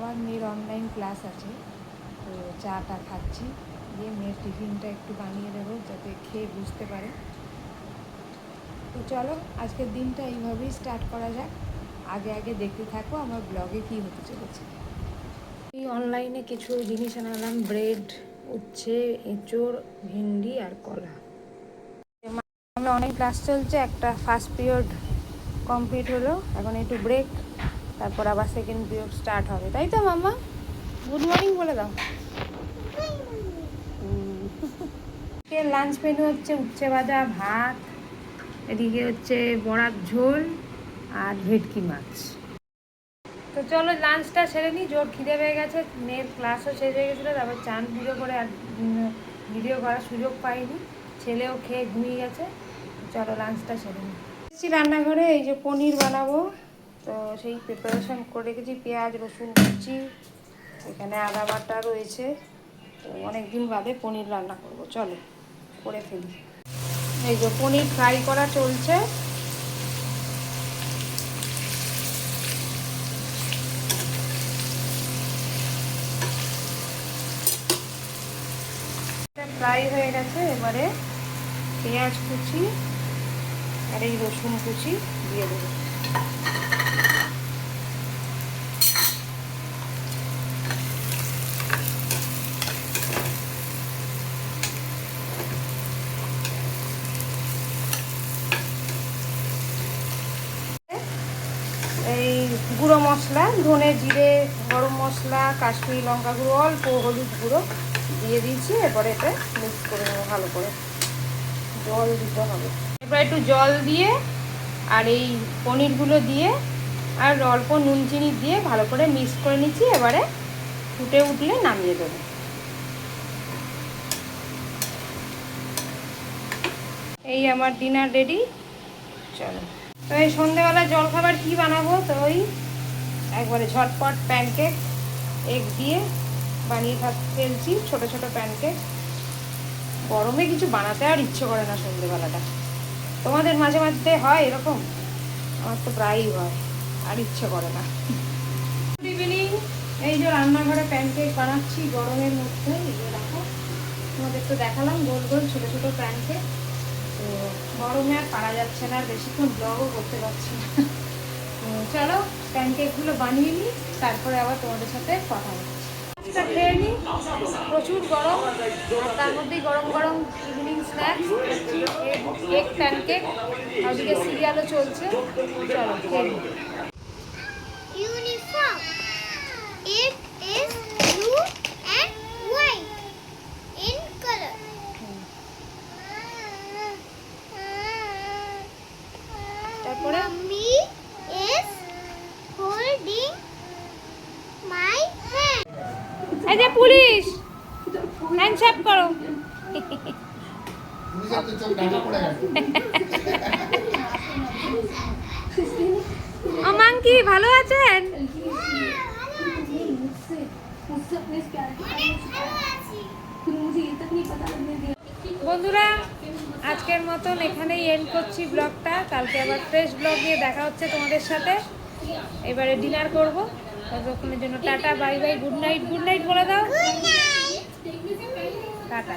আবার মেয়ের online class আছে, তো চাটা খাচ্ছি, দিয়ে মেয়ের টিফিনটা একটু বানিয়ে দেবো যাতে খেয়ে বুঝতে পারে। তো চলো আজকের দিনটা এইভাবেই স্টার্ট করা যাক। আগে আগে দেখতে থাকো আমার ব্লগে কী হতে চলেছে। এই অনলাইনে কিছু জিনিস আনালাম, ব্রেড, উচ্ছে, এঁচোড়, ভিন্ডি আর কলা। আমরা অনেক ক্লাস চলছে, একটা ফার্স্ট পিরিয়ড কমপ্লিট হলো, এখন একটু ব্রেক, তারপর আবার সেকেন্ড পিরিয়ড স্টার্ট হবে, তাই তো মাম্মা? গুড মর্নিং বলে দাও। লাঞ্চ মেনু হচ্ছে উচ্ছে ভাজা, ভাত, এদিকে হচ্ছে বড়ার ঝোল আর ভেটকি মাছ। তো চলো লাঞ্চটা সেরে নিই, জোর খিদে পেয়ে গেছে, মেয়ের ক্লাসও শেষ হয়ে গেছিলো, তারপর চান পুজো করে আর ভিডিও করার সুযোগ পাইনি, ছেলেও খেয়ে ঘুমিয়ে গেছে। চলো লাঞ্চটা সেরে নিই। এসেছি রান্নাঘরে, এই যে পনির বানাবো, তো সেই প্রিপারেশন করে রেখেছি, পেঁয়াজ রসুন কুচি, এখানে আদা বাটা রয়েছে, তো অনেক দিন বাদে পনির রান্না করব, চলো করে ফেলি। এই যে পনির ফ্রাই করা চলছে, ফ্রাই হয়ে গেছে, এবারে পেঁয়াজ কুচি আর এই রসুন কুচি দিয়ে দেবো। এই গুঁড়ো মশলা, ধনে জিরে, গরম মশলা, কাশ্মীরি লঙ্কা গুঁড়ো, অল্প হলুদ গুঁড়ো দিয়ে দিয়েছি, এরপরে এটা মিক্স করে নেবো ভালো করে, জল দিতে হবে। এরপর একটু জল দিয়ে আর এই পনিরগুলো দিয়ে আর অল্প নুন চিনি দিয়ে ভালো করে মিক্স করে নিচ্ছি, এবারে ফুটে উঠলে নামিয়ে দেবো। এই আমার ডিনার রেডি, চলো। তো এই সন্ধ্যেবেলা জলখাবার কী বানাবো, তো ওই একবারে ঝটপট প্যানকেক এগ দিয়ে বানিয়ে ফেলছি, ছোটো ছোটো প্যানকেক। গরমে কিছু বানাতে আর ইচ্ছে করে না সন্ধ্যেবেলাটা। তোমাদের মাঝে মাঝে হয় এরকম? আমার তো প্রায়ই হয়, আর ইচ্ছে করে না। গুড ইভিনিং, এই যে রান্নাঘরে প্যানকেক বানাচ্ছি গরমের মধ্যে, এই যে দেখো, তোমাদের তো দেখালাম গোল গোল ছোটো ছোটো প্যানকেক। তো গরমে আর পারা যাচ্ছে না, আর বেশিক্ষণ ব্লগও করতে পারছি না। চলো প্যানকেকগুলো বানিয়ে নিই, তারপরে আবার তোমাদের সাথে কথা হচ্ছে। খেয়ে নিই, প্রচুর গরম, আর তার মধ্যেই গরম গরম ইভিনিং স্ন্যাক্স, কেক, প্যানকেক, আর ওদিকে সিরিয়ালও চলছে। চলো খেয়ে নিই। Uniform. It is blue and white in color. তারপরে Mommy is holding my hand. এই যে পুলিশ, হ্যান্ডশেক করো। মাঙ্কি ভালো আছেন? বন্ধুরা আজকের মতন এখানেই এন্ড করছি ব্লগটা, কালকে আবার ফ্রেশ ব্লগ নিয়ে দেখা হচ্ছে তোমাদের সাথে। এবারে ডিনার করবো, ততক্ষণের জন্য tata, bye bye, good night. Good night বলে দাও, টাটা।